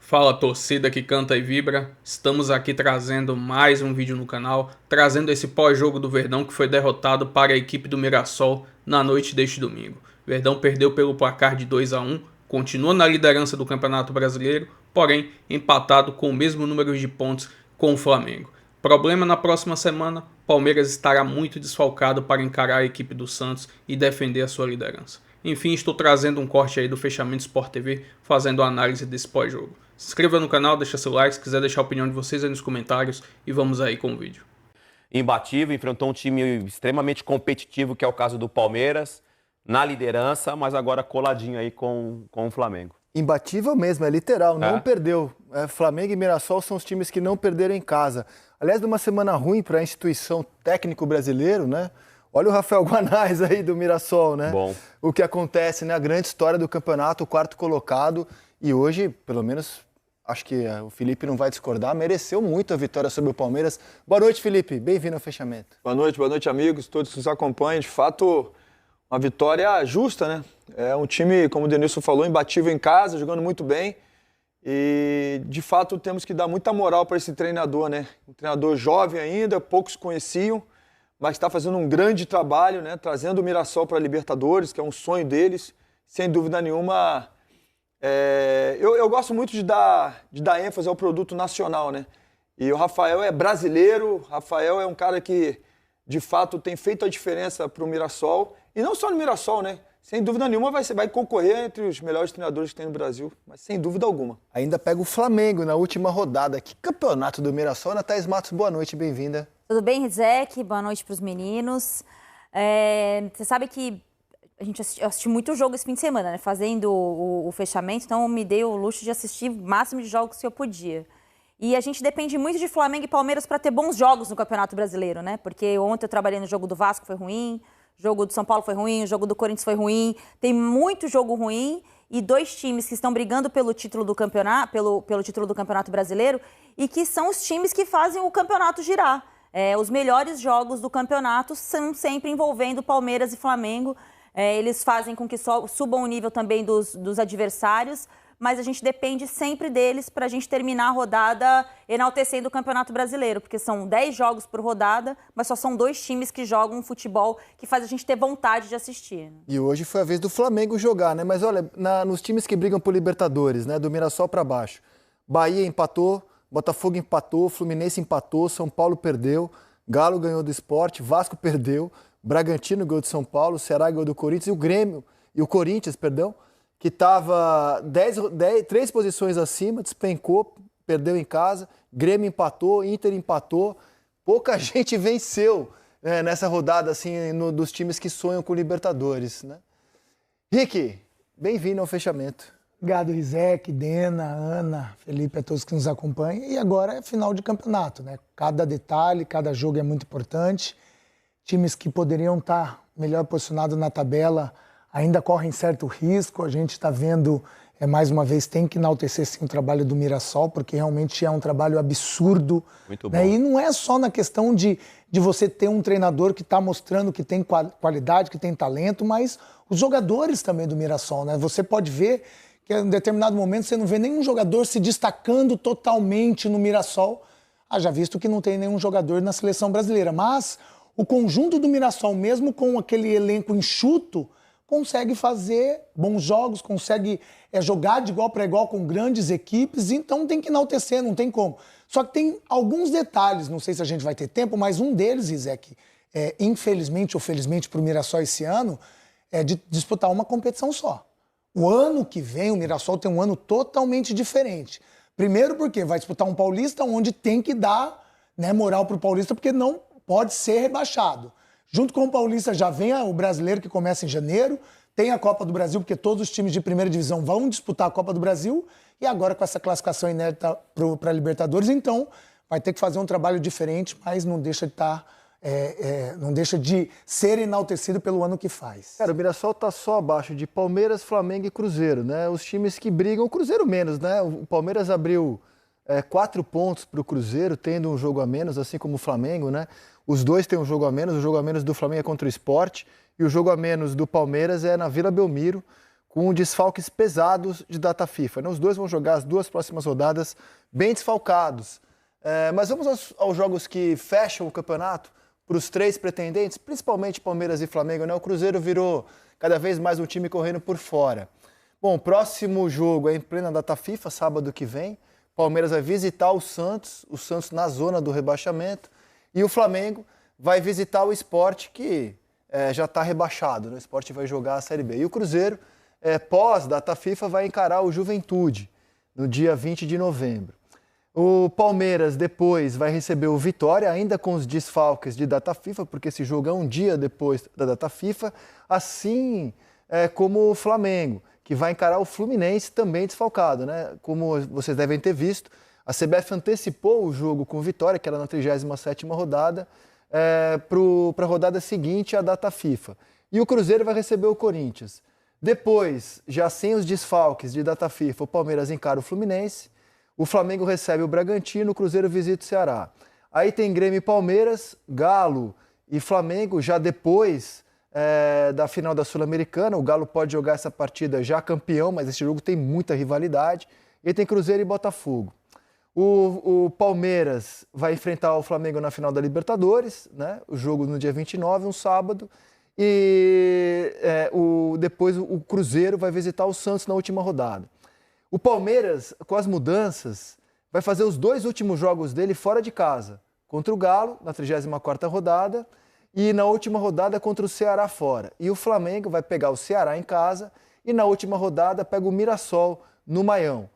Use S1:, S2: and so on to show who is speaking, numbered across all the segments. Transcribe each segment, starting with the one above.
S1: Fala torcida que canta e vibra, estamos aqui trazendo mais um vídeo no canal, trazendo esse pós-jogo do Verdão que foi derrotado para a equipe do Mirassol na noite deste domingo. Verdão perdeu pelo placar de 2-1, continua na liderança do Campeonato Brasileiro, porém empatado com o mesmo número de pontos com o Flamengo. Problema na próxima semana, Palmeiras estará muito desfalcado para encarar a equipe do Santos e defender a sua liderança. Enfim, estou trazendo um corte aí do Fechamento Sport TV, fazendo a análise desse pós-jogo. Se inscreva no canal, deixa seu like, se quiser deixar a opinião de vocês aí nos comentários e vamos aí com o vídeo.
S2: Imbatível, enfrentou um time extremamente competitivo, que é o caso do Palmeiras, na liderança, mas agora coladinho aí com o Flamengo.
S3: Imbatível mesmo, é literal, não perdeu. Flamengo e Mirassol são os times que não perderam em casa. Aliás, numa semana ruim para a instituição técnico brasileiro, né? Olha o Rafael Guanais aí do Mirassol, né?
S2: Bom.
S3: O que acontece, né? A grande história do campeonato, o quarto colocado. E hoje, pelo menos, acho que o Felipe não vai discordar, mereceu muito a vitória sobre o Palmeiras. Boa noite, Felipe. Bem-vindo ao Fechamento.
S4: Boa noite, amigos, todos que nos acompanham. De fato, uma vitória justa, né? É um time, como o Denilson falou, imbatível em casa, jogando muito bem. E, de fato, temos que dar muita moral para esse treinador, né? Um treinador jovem ainda, poucos conheciam, mas está fazendo um grande trabalho, né? Trazendo o Mirassol para a Libertadores, que é um sonho deles. Sem dúvida nenhuma, eu gosto muito de dar ênfase ao produto nacional, né? E o Rafael é brasileiro, o Rafael é um cara que, de fato, tem feito a diferença para o Mirassol. E não só no Mirassol, né? Sem dúvida nenhuma vai concorrer entre os melhores treinadores que tem no Brasil, mas sem dúvida alguma.
S3: Ainda pega o Flamengo na última rodada. Que campeonato do Mirassol. Ana Thaís Matos, boa noite, bem-vinda.
S5: Tudo bem, Rizek? Boa noite para os meninos. Você sabe que eu assisti muito jogo esse fim de semana, né? Fazendo o fechamento, então eu me dei o luxo de assistir o máximo de jogos que eu podia. E a gente depende muito de Flamengo e Palmeiras para ter bons jogos no Campeonato Brasileiro, né? Porque ontem eu trabalhei no jogo do Vasco, foi ruim, o jogo do São Paulo foi ruim, o jogo do Corinthians foi ruim. Tem muito jogo ruim e dois times que estão brigando pelo título do campeonato, pelo título do Campeonato Brasileiro e que são os times que fazem o campeonato girar. Os melhores jogos do campeonato são sempre envolvendo Palmeiras e Flamengo. Eles fazem com que subam o nível também dos adversários, mas a gente depende sempre deles para a gente terminar a rodada enaltecendo o Campeonato Brasileiro, porque são 10 jogos por rodada, mas só são dois times que jogam um futebol que faz a gente ter vontade de assistir.
S3: E hoje foi a vez do Flamengo jogar, né? Mas olha, nos times que brigam por Libertadores, né? Do Mirassol para baixo, Bahia empatou, Botafogo empatou, Fluminense empatou, São Paulo perdeu, Galo ganhou do Sport, Vasco perdeu, Bragantino ganhou do São Paulo, Ceará ganhou do Corinthians e o Grêmio, e o Corinthians, perdão, que estava 3 posições acima, despencou, perdeu em casa, Grêmio empatou, Inter empatou, pouca gente venceu, né, nessa rodada assim, dos times que sonham com Libertadores, né? Rick, bem-vindo ao Fechamento.
S6: Obrigado, Rizek, Dena, Ana, Felipe, a todos que nos acompanham. E agora é final de campeonato, né? Cada detalhe, cada jogo é muito importante. Times que poderiam estar melhor posicionados na tabela ainda correm certo risco. A gente está vendo, mais uma vez, tem que enaltecer sim o trabalho do Mirassol, porque realmente é um trabalho absurdo.
S2: Muito bom.
S6: Né? E não é só na questão de você ter um treinador que está mostrando que tem qualidade, que tem talento, mas os jogadores também do Mirassol, né? Você pode ver que em determinado momento você não vê nenhum jogador se destacando totalmente no Mirassol. Já visto que não tem nenhum jogador na seleção brasileira, mas o conjunto do Mirassol, mesmo com aquele elenco enxuto, consegue fazer bons jogos, consegue jogar de igual para igual com grandes equipes, então tem que enaltecer, não tem como. Só que tem alguns detalhes, não sei se a gente vai ter tempo, mas um deles, Rizek, infelizmente ou felizmente para o Mirassol esse ano, é de disputar uma competição só. O ano que vem, o Mirassol tem um ano totalmente diferente. Primeiro porque vai disputar um Paulista onde tem que dar, né, moral para o Paulista, porque não pode ser rebaixado. Junto com o Paulista já vem o Brasileiro, que começa em janeiro, tem a Copa do Brasil, porque todos os times de primeira divisão vão disputar a Copa do Brasil, e agora com essa classificação inédita para a Libertadores, então vai ter que fazer um trabalho diferente, mas não deixa de não deixa de ser enaltecido pelo ano que faz.
S3: Cara, o Mirassol está só abaixo de Palmeiras, Flamengo e Cruzeiro, né? Os times que brigam, o Cruzeiro menos, né? O Palmeiras abriu 4 pontos para o Cruzeiro, tendo um jogo a menos, assim como o Flamengo, né? Os dois têm um jogo a menos, o jogo a menos do Flamengo é contra o Sport, e o jogo a menos do Palmeiras é na Vila Belmiro, com desfalques pesados de data FIFA, né? Os dois vão jogar as 2 próximas rodadas bem desfalcados. Mas vamos aos jogos que fecham o campeonato para os 3 pretendentes, principalmente Palmeiras e Flamengo, né? O Cruzeiro virou cada vez mais um time correndo por fora. Bom, o próximo jogo é em plena data FIFA, sábado que vem. Palmeiras vai visitar o Santos na zona do rebaixamento, e o Flamengo vai visitar o Sport, que já está rebaixado, né? O Sport vai jogar a Série B. E o Cruzeiro, pós-data FIFA, vai encarar o Juventude, no dia 20 de novembro. O Palmeiras depois vai receber o Vitória, ainda com os desfalques de data FIFA, porque esse jogo é um dia depois da data FIFA, assim como o Flamengo, que vai encarar o Fluminense também desfalcado, né? Como vocês devem ter visto, a CBF antecipou o jogo com o Vitória, que era na 37ª rodada, para a rodada seguinte à data FIFA. E o Cruzeiro vai receber o Corinthians. Depois, já sem os desfalques de data FIFA, o Palmeiras encara o Fluminense, o Flamengo recebe o Bragantino, o Cruzeiro visita o Ceará. Aí tem Grêmio e Palmeiras, Galo e Flamengo, já depois da final da Sul-Americana. O Galo pode jogar essa partida já campeão, mas esse jogo tem muita rivalidade. E tem Cruzeiro e Botafogo. O Palmeiras vai enfrentar o Flamengo na final da Libertadores, né? O jogo no dia 29, um sábado. E depois o Cruzeiro vai visitar o Santos na última rodada. O Palmeiras, com as mudanças, vai fazer os 2 últimos jogos dele fora de casa. Contra o Galo, na 34ª rodada, e na última rodada contra o Ceará fora. E o Flamengo vai pegar o Ceará em casa e na última rodada pega o Mirassol no Maião.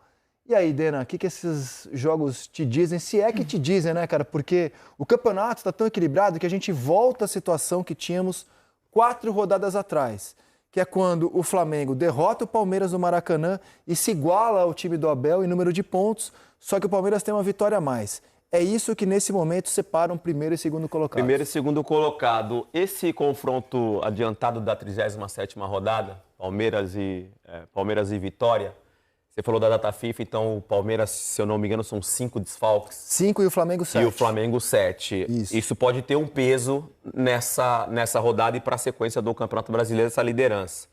S3: E aí, Dena, o que esses jogos te dizem? Se é que te dizem, né, cara? Porque o campeonato está tão equilibrado que a gente volta à situação que tínhamos 4 rodadas atrás, que é quando o Flamengo derrota o Palmeiras no Maracanã e se iguala ao time do Abel em número de pontos, só que o Palmeiras tem uma vitória a mais. É isso que, nesse momento, separa um primeiro e segundo colocado.
S2: Primeiro e segundo colocado. Esse confronto adiantado da 37ª rodada, Palmeiras e Vitória, você falou da data FIFA, então o Palmeiras, se eu não me engano, são 5 desfalques.
S3: 5 e o Flamengo 7.
S2: E o Flamengo 7. Isso pode ter um peso nessa rodada e para a sequência do Campeonato Brasileiro, essa liderança.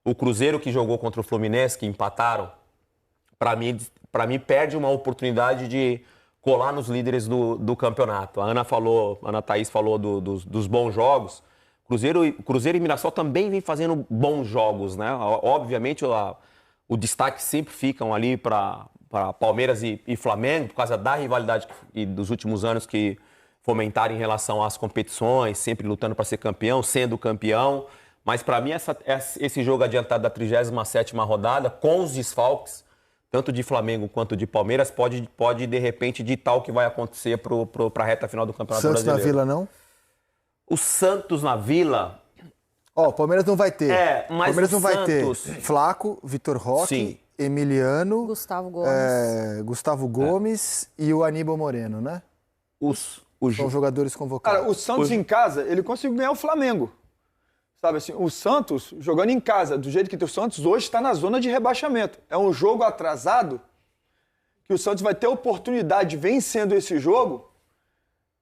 S2: O Cruzeiro, que jogou contra o Fluminense, que empataram, para mim perde uma oportunidade de colar nos líderes do campeonato. A Ana Thaís falou dos bons jogos. Cruzeiro e Mirassol também vem fazendo bons jogos, né? Obviamente, o destaque sempre ficam ali para Palmeiras e Flamengo, por causa da rivalidade dos últimos anos que fomentaram em relação às competições, sempre lutando para ser campeão, sendo campeão. Mas para mim, esse jogo adiantado da 37ª rodada, com os desfalques, tanto de Flamengo quanto de Palmeiras, pode de repente ditar o que vai acontecer para a reta final do Campeonato
S3: Santos
S2: Brasileiro.
S3: Santos na Vila, não?
S2: O Santos na Vila...
S3: O Palmeiras não vai ter.
S2: Mas
S3: Palmeiras não vai
S2: Santos...
S3: ter Flaco, Vitor Roque,
S2: Sim.
S3: Emiliano,
S5: Gustavo Gomes,
S3: e o Aníbal Moreno, né? São jogadores convocados.
S4: Cara, o Santos em casa, ele conseguiu ganhar o Flamengo. Sabe assim, o Santos, jogando em casa, do jeito que tem o Santos, hoje está na zona de rebaixamento. É um jogo atrasado que o Santos vai ter a oportunidade, vencendo esse jogo,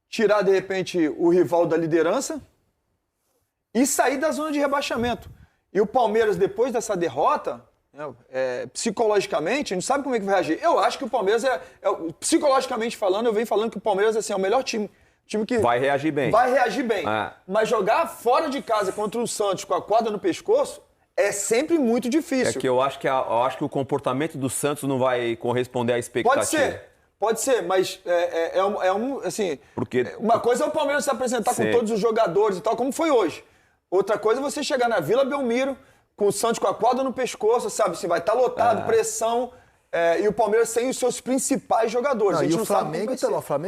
S4: tirar, de repente, o rival da liderança e sair da zona de rebaixamento. E o Palmeiras, depois dessa derrota, psicologicamente, a gente sabe como é que vai reagir. Eu acho que o Palmeiras, psicologicamente falando, eu venho falando que o Palmeiras assim, é o melhor time que
S2: vai reagir bem.
S4: Vai reagir bem. Mas jogar fora de casa contra o Santos com a corda no pescoço é sempre muito difícil.
S2: É que eu acho que o comportamento do Santos não vai corresponder à expectativa.
S4: Pode ser, mas assim,
S2: porque
S4: uma coisa é o Palmeiras se apresentar com todos os jogadores e tal, como foi hoje. Outra coisa é você chegar na Vila Belmiro com o Santos com a corda no pescoço, sabe? Assim, vai estar lotado, pressão, e o Palmeiras sem os seus principais jogadores.
S3: E o Flamengo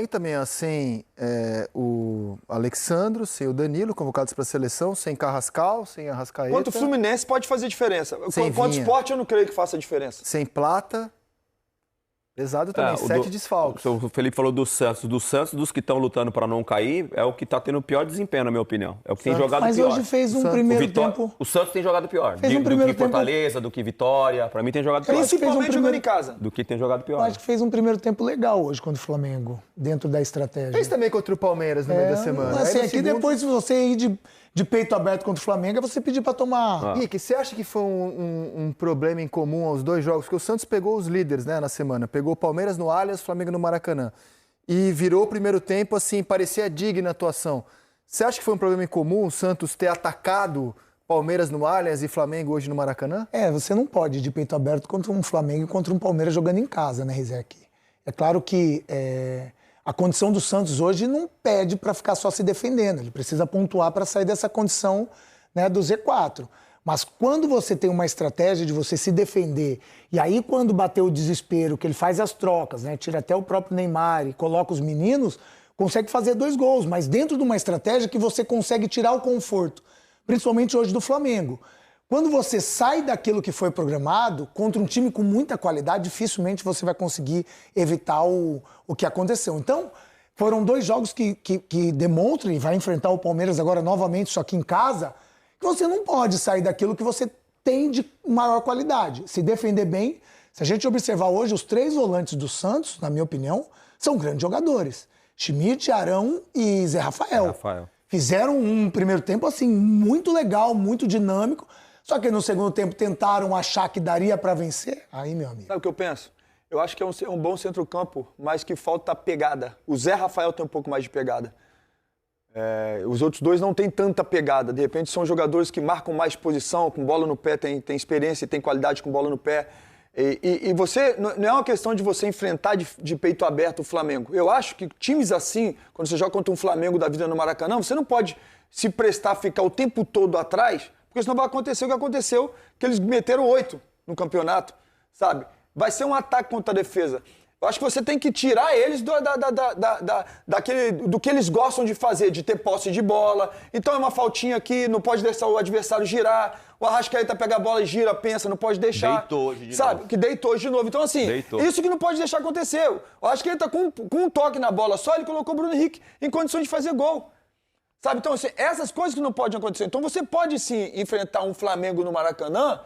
S3: também, sem o Alexandro, sem o Danilo, convocados para a seleção, sem Carrascal, sem Arrascaeta.
S4: Quanto o Fluminense pode fazer diferença. Quanto o Sport eu não creio que faça diferença.
S3: Sem Plata. Pesado também, 7 desfalques.
S2: O Felipe falou do Santos. Dos que estão lutando para não cair, é o que está tendo o pior desempenho, na minha opinião. É o que tem jogado pior.
S6: Mas hoje fez um primeiro tempo...
S2: O Santos tem jogado pior.
S6: Fez um primeiro tempo...
S2: Fortaleza, do que Vitória. Para mim tem jogado pior.
S4: Principalmente jogando em casa.
S2: Do que tem jogado pior.
S6: Eu acho que fez um primeiro tempo legal hoje contra o Flamengo, dentro da estratégia.
S3: Fez também contra o Palmeiras no meio da semana.
S6: Assim, aqui depois, se você ir de peito aberto contra o Flamengo, é você pedir para tomar...
S3: Rick, você acha que foi um problema em comum aos dois jogos? Porque o Santos pegou os líderes, né, na semana. Pegou o Palmeiras no Allianz, o Flamengo no Maracanã. E virou o primeiro tempo, assim, parecia digna a atuação. Você acha que foi um problema em comum o Santos ter atacado Palmeiras no Allianz e Flamengo hoje no Maracanã?
S6: Você não pode ir de peito aberto contra um Flamengo e contra um Palmeiras jogando em casa, né, Rizek? É claro que... A condição do Santos hoje não pede para ficar só se defendendo. Ele precisa pontuar para sair dessa condição, né, do Z4. Mas quando você tem uma estratégia de você se defender, e aí quando bater o desespero, que ele faz as trocas, né, tira até o próprio Neymar e coloca os meninos, consegue fazer 2 gols, mas dentro de uma estratégia que você consegue tirar o conforto, principalmente hoje do Flamengo. Quando você sai daquilo que foi programado, contra um time com muita qualidade, dificilmente você vai conseguir evitar o que aconteceu. Então, foram 2 jogos que demonstram, e vai enfrentar o Palmeiras agora novamente, só que em casa, que você não pode sair daquilo que você tem de maior qualidade. Se defender bem, se a gente observar hoje, os 3 volantes do Santos, na minha opinião, são grandes jogadores. Schmidt, Arão e Zé Rafael. Fizeram um primeiro tempo, assim, muito legal, muito dinâmico. Só que no segundo tempo tentaram achar que daria para vencer. Aí, meu amigo.
S4: Sabe o que eu penso? Eu acho que é um bom centro-campo, mas que falta pegada. O Zé Rafael tem um pouco mais de pegada. Os outros 2 não têm tanta pegada. De repente são jogadores que marcam mais posição, com bola no pé, tem experiência e tem qualidade com bola no pé. E você, não é uma questão de você enfrentar de peito aberto o Flamengo. Eu acho que times assim, quando você joga contra um Flamengo da vida no Maracanã, você não pode se prestar a ficar o tempo todo atrás, porque senão vai acontecer o que aconteceu, que eles meteram 8 no campeonato, sabe? Vai ser um ataque contra a defesa. Eu acho que você tem que tirar eles do que eles gostam de fazer, de ter posse de bola. Então é uma faltinha aqui, não pode deixar o adversário girar. O Arrascaeta pega a bola e gira, pensa, não pode deixar.
S2: Deitou hoje de
S4: novo.
S2: Sabe?
S4: Que deitou hoje de novo. Então, assim, isso que não pode deixar acontecer. O Arrascaeta com um toque na bola só, ele colocou o Bruno Henrique em condições de fazer gol. Sabe? Então, assim, essas coisas que não podem acontecer. Então, você pode, sim, enfrentar um Flamengo no Maracanã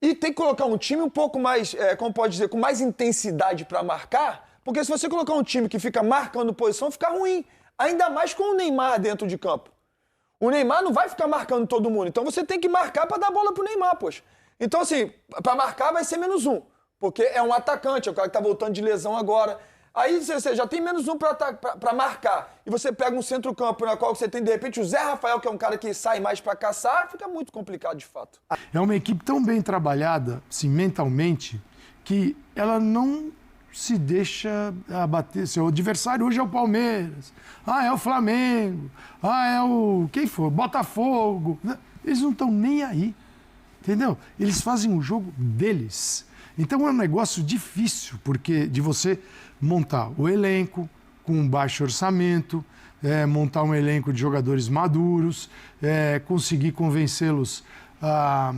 S4: e tem que colocar um time um pouco mais, como pode dizer, com mais intensidade para marcar, porque se você colocar um time que fica marcando posição, fica ruim. Ainda mais com o Neymar dentro de campo. O Neymar não vai ficar marcando todo mundo. Então, você tem que marcar para dar bola pro Neymar, poxa. Então, assim, para marcar vai ser -1, porque é um atacante, é o cara que tá voltando de lesão agora. Aí você já tem -1 para marcar. E você pega um centro-campo na qual você tem, de repente, o Zé Rafael, que é um cara que sai mais para caçar, fica muito complicado, de fato.
S7: É uma equipe tão bem trabalhada, assim, mentalmente, que ela não se deixa abater. Seu adversário hoje é o Palmeiras, é o Flamengo, é o... quem for, Botafogo. Eles não estão nem aí, entendeu? Eles fazem o jogo deles. Então é um negócio difícil, porque de você montar o elenco com um baixo orçamento, montar um elenco de jogadores maduros, conseguir convencê-los a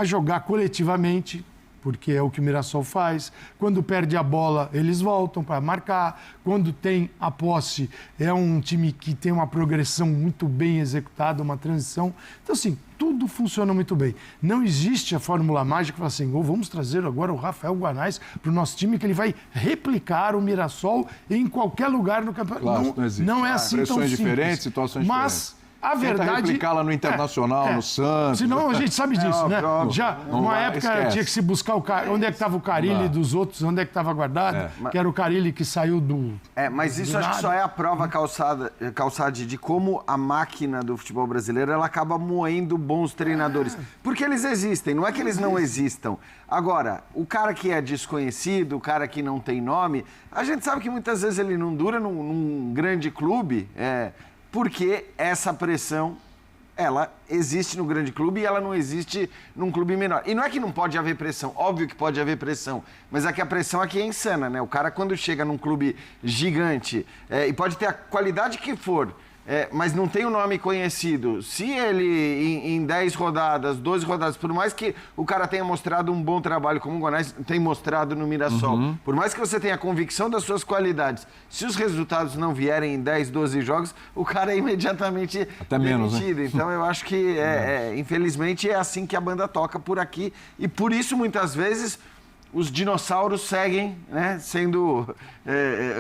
S7: jogar coletivamente, porque é o que o Mirassol faz. Quando perde a bola, eles voltam para marcar. Quando tem a posse, é um time que tem uma progressão muito bem executada, uma transição. Então, assim, tudo funciona muito bem. Não existe a fórmula mágica que fala assim, vamos trazer agora o Rafael Guanais para o nosso time, que ele vai replicar o Mirassol em qualquer lugar no campeonato.
S8: Claro,
S7: não é assim tão simples.
S8: Diferentes, situações diferentes.
S7: A verdade...
S8: replicar lá no Internacional, no Santos.
S7: Senão a gente sabe disso, né?
S8: Óbvio.
S7: Já, numa época, tinha que se buscar onde é que estava o Carille dos outros, onde é que estava guardado, que era o Carille que saiu do...
S9: Mas isso acho que só é a prova calçada de como a máquina do futebol brasileiro, ela acaba moendo bons treinadores. Porque eles existem, não é que eles não existam. Agora, o cara que é desconhecido, o cara que não tem nome, a gente sabe que muitas vezes ele não dura num grande clube, porque essa pressão, ela existe no grande clube e ela não existe num clube menor. E não é que não pode haver pressão, óbvio que pode haver pressão, mas é que a pressão aqui é insana, né? O cara quando chega num clube gigante, e pode ter a qualidade que for, mas não tem um nome conhecido. Se ele, em 10 rodadas, 12 rodadas, por mais que o cara tenha mostrado um bom trabalho, como o Guanais tem mostrado no Mirassol, por mais que você tenha a convicção das suas qualidades, se os resultados não vierem em 10, 12 jogos, o cara é imediatamente
S8: até menos,
S9: demitido.
S8: né?
S9: Então eu acho que, infelizmente, é assim que a banda toca por aqui. E por isso, muitas vezes, os dinossauros seguem, né,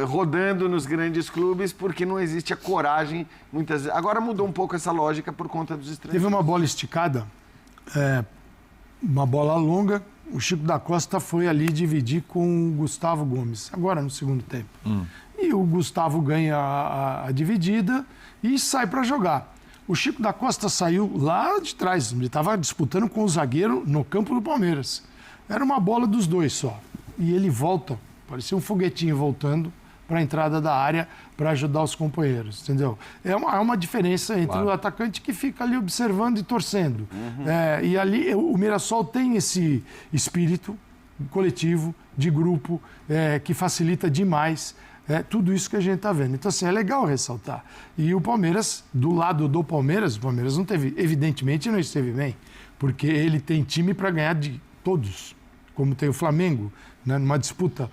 S9: rodando nos grandes clubes, porque não existe a coragem, muitas vezes. Agora mudou um pouco essa lógica por conta dos estrangeiros.
S7: Teve uma bola esticada, uma bola longa, o Chico da Costa foi ali dividir com o Gustavo Gomes, agora no segundo tempo. E o Gustavo ganha a dividida e sai para jogar. O Chico da Costa saiu lá de trás, ele estava disputando com o zagueiro no campo do Palmeiras. Era uma bola dos dois só. E ele volta, parecia um foguetinho voltando para a entrada da área para ajudar os companheiros, entendeu? É uma diferença entre o atacante que fica ali observando e torcendo. E ali o Mirassol tem esse espírito coletivo, de grupo, que facilita demais tudo isso que a gente está vendo. Então, assim, é legal ressaltar. E o Palmeiras, do lado do Palmeiras, o Palmeiras não teve, evidentemente não esteve bem, porque ele tem time para ganhar de todos, como tem o Flamengo, né, numa disputa.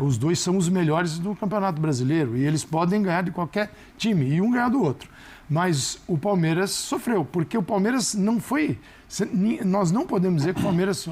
S7: Os dois são os melhores do Campeonato Brasileiro e eles podem ganhar de qualquer time, e um ganhar do outro. Mas o Palmeiras sofreu, porque o Palmeiras não foi... Nós não podemos dizer que o Palmeiras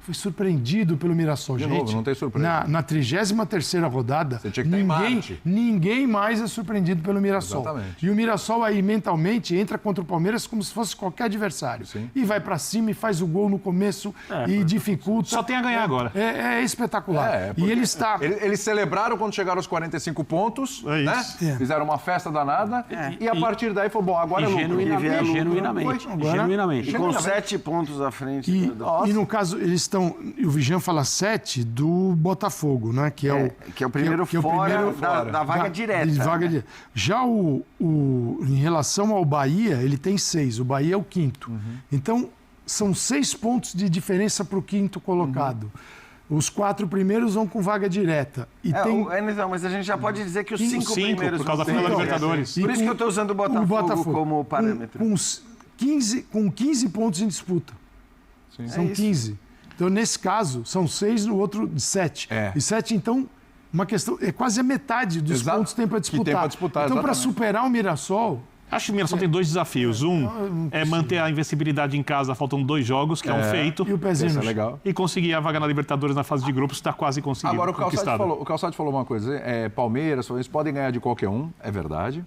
S7: foi surpreendido pelo Mirassol.
S8: De
S7: gente,
S8: novo, não tem surpresa.
S7: Na 33ª rodada,
S8: você tinha que
S7: ninguém mais é surpreendido pelo Mirassol.
S8: Exatamente.
S7: E o Mirassol aí, mentalmente, entra contra o Palmeiras como se fosse qualquer adversário.
S8: Sim.
S7: E vai pra cima e faz o gol no começo e dificulta.
S10: Só tem a ganhar agora.
S7: É espetacular. E ele está...
S8: Eles celebraram quando chegaram aos 45 pontos, né? Fizeram uma festa danada e a partir daí foi bom, agora é lucro.
S10: Genuinamente.
S9: E com 7 pontos à frente.
S7: E no caso, eles estão... O Vigian fala 7 do Botafogo, né? Que é
S9: o primeiro fora da vaga direta.
S7: Já em relação ao Bahia, ele tem 6. O Bahia é o 5º. Então, são 6 pontos de diferença para o 5º colocado. Os 4 primeiros vão com vaga direta.
S9: Mas a gente já pode dizer que os 5 primeiros...
S10: Por causa da final da Libertadores.
S9: Por isso que eu estou usando o Botafogo como parâmetro.
S7: Com 15 pontos em disputa. São 15. Então, nesse caso, são 6, no outro 7. E 7, então, uma questão... É quase a metade dos pontos que tem para disputar. Então, para superar o Mirassol...
S10: Acho que o Mirassol tem 2 desafios. É manter a invencibilidade em casa, faltam 2 jogos, que é um feito.
S7: E o pezinho no chão.
S10: E conseguir a vaga na Libertadores na fase de grupos, está quase conseguindo.
S8: Agora, o Calçade falou uma coisa. Palmeiras, eles podem ganhar de qualquer um, é verdade.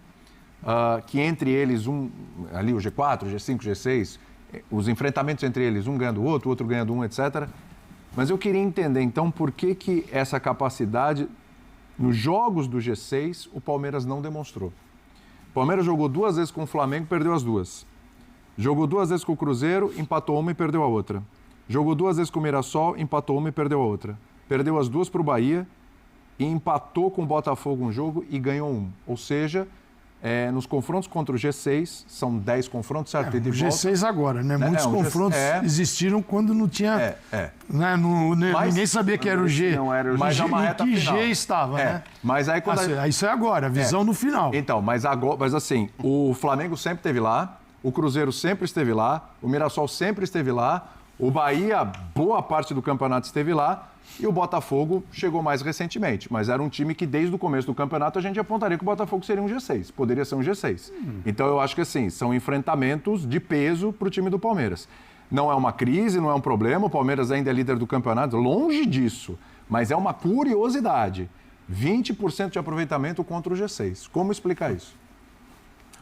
S8: Que entre eles, ali o G4, G5, G6, os enfrentamentos entre eles, um ganhando o outro ganhando um, etc. Mas eu queria entender, então, por que essa capacidade, nos jogos do G6, o Palmeiras não demonstrou. O Palmeiras jogou 2 vezes com o Flamengo, perdeu as 2. Jogou 2 vezes com o Cruzeiro, empatou uma e perdeu a outra. Jogou 2 vezes com o Mirassol, empatou uma e perdeu a outra. Perdeu as 2 para o Bahia e empatou com o Botafogo um jogo e ganhou um. Ou seja, nos confrontos contra o G6, são 10 confrontos, certo?
S7: O G6 agora, né? Muitos confrontos existiram quando não tinha... Né? Ninguém sabia que era o G.
S9: Não era o G.
S7: Mas que G estava, né?
S8: Mas aí quando...
S7: Isso é agora, a visão no final.
S8: Então, mas assim, o Flamengo sempre esteve lá, o Cruzeiro sempre esteve lá, o Mirassol sempre esteve lá, o Bahia, boa parte do campeonato esteve lá, e o Botafogo chegou mais recentemente. Mas era um time que, desde o começo do campeonato, a gente apontaria que o Botafogo seria um G6. Poderia ser um G6. Então, eu acho que, assim, são enfrentamentos de peso para o time do Palmeiras. Não é uma crise, não é um problema. O Palmeiras ainda é líder do campeonato, longe disso. Mas é uma curiosidade. 20% de aproveitamento contra o G6. Como explicar isso?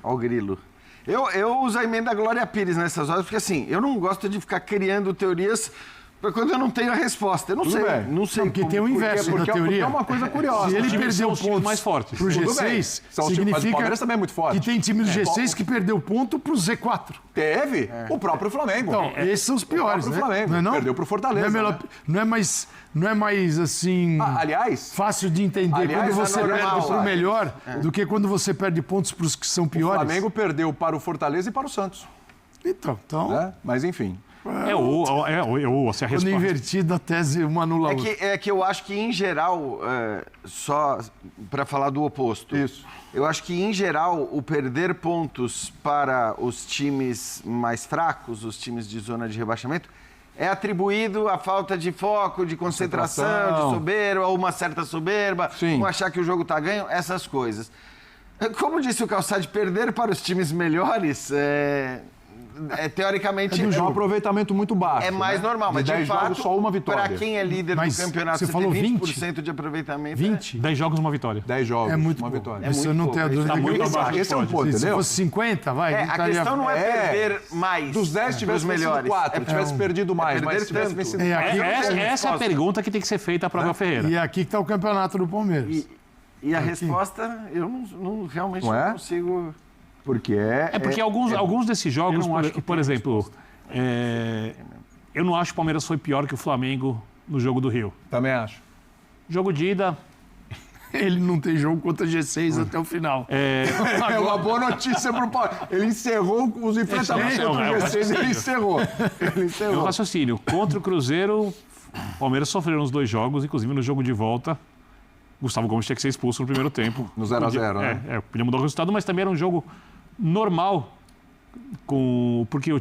S9: Olha o grilo. Eu uso a emenda Glória Pires nessas horas, porque, assim, eu não gosto de ficar criando teorias... Quando eu não tenho a resposta, eu não sei. Não sei.
S7: Porque tem o inverso da teoria.
S8: Porque é uma coisa curiosa.
S7: Se ele perdeu pontos
S10: mais fortes
S7: pro G6, significa
S8: mas o Palmeiras também é muito forte.
S7: Que tem time do G6 que perdeu ponto pro Z4.
S8: Teve? O próprio Flamengo.
S7: Então, esses são os piores,
S8: o próprio Flamengo.
S7: Não?
S8: Perdeu pro Fortaleza.
S7: Não é mais assim,
S8: aliás,
S7: fácil de entender quando você perde pro melhor do que quando você perde pontos pros que são piores.
S8: O Flamengo perdeu para o Fortaleza e para o Santos.
S7: Então.
S8: Mas enfim.
S10: Essa é a resposta.
S7: Quando invertido, a tese uma anula a outra.
S9: É que eu acho que, em geral, só para falar do oposto, eu acho que, em geral, o perder pontos para os times mais fracos, os times de zona de rebaixamento, é atribuído à falta de foco, de concentração, de soberba, ou uma certa soberba, ou achar que o jogo está ganho, essas coisas. Como disse o Calçade, perder para os times melhores teoricamente...
S8: É um aproveitamento muito baixo.
S9: É mais normal, mas de fato,
S8: só uma vitória.
S9: Para quem é líder do campeonato,
S7: você falou
S9: 20% de aproveitamento.
S10: 20? 10 jogos, uma vitória.
S8: 10 jogos,
S7: é muito
S8: uma
S7: pouco.
S8: vitória.
S7: Isso eu não tenho dúvida.
S10: Tá muito abaixo.
S8: Esse é um ponto, entendeu?
S7: Se fosse 50, vai.
S9: A questão não é perder mais.
S8: Dos 10 tivesse vencido 4, tivesse perdido mais, mas tivesse vencido 4.
S10: Essa é a pergunta que tem que ser feita para o Abel Ferreira.
S7: E é aqui que está o campeonato do Palmeiras.
S9: E a resposta, eu realmente não consigo...
S8: Porque
S10: porque alguns desses jogos, por exemplo, eu não acho que o Palmeiras foi pior que o Flamengo no jogo do Rio.
S8: Também acho.
S10: Jogo de ida...
S7: Ele não tem jogo contra G6 até o final.
S8: É uma boa notícia para o Palmeiras. Ele encerrou os enfrentamentos contra o G6, ele encerrou.
S10: Meu raciocínio, contra o Cruzeiro, o Palmeiras sofreu nos 2 jogos, inclusive no jogo de volta. Gustavo Gomes tinha que ser expulso no primeiro tempo.
S8: No 0x0, né?
S10: Podia mudar o resultado, mas também era um jogo normal, porque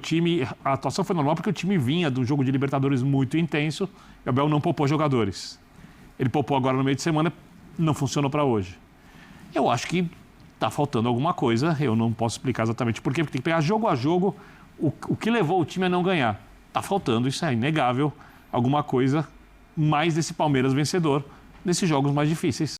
S10: a atuação foi normal porque o time vinha de um jogo de Libertadores muito intenso e o Abel não poupou jogadores. Ele poupou agora no meio de semana, não funcionou para hoje. Eu acho que está faltando alguma coisa, eu não posso explicar exatamente por quê, porque tem que pegar jogo a jogo o que levou o time a não ganhar. Está faltando, isso é inegável, alguma coisa mais desse Palmeiras vencedor nesses jogos mais difíceis.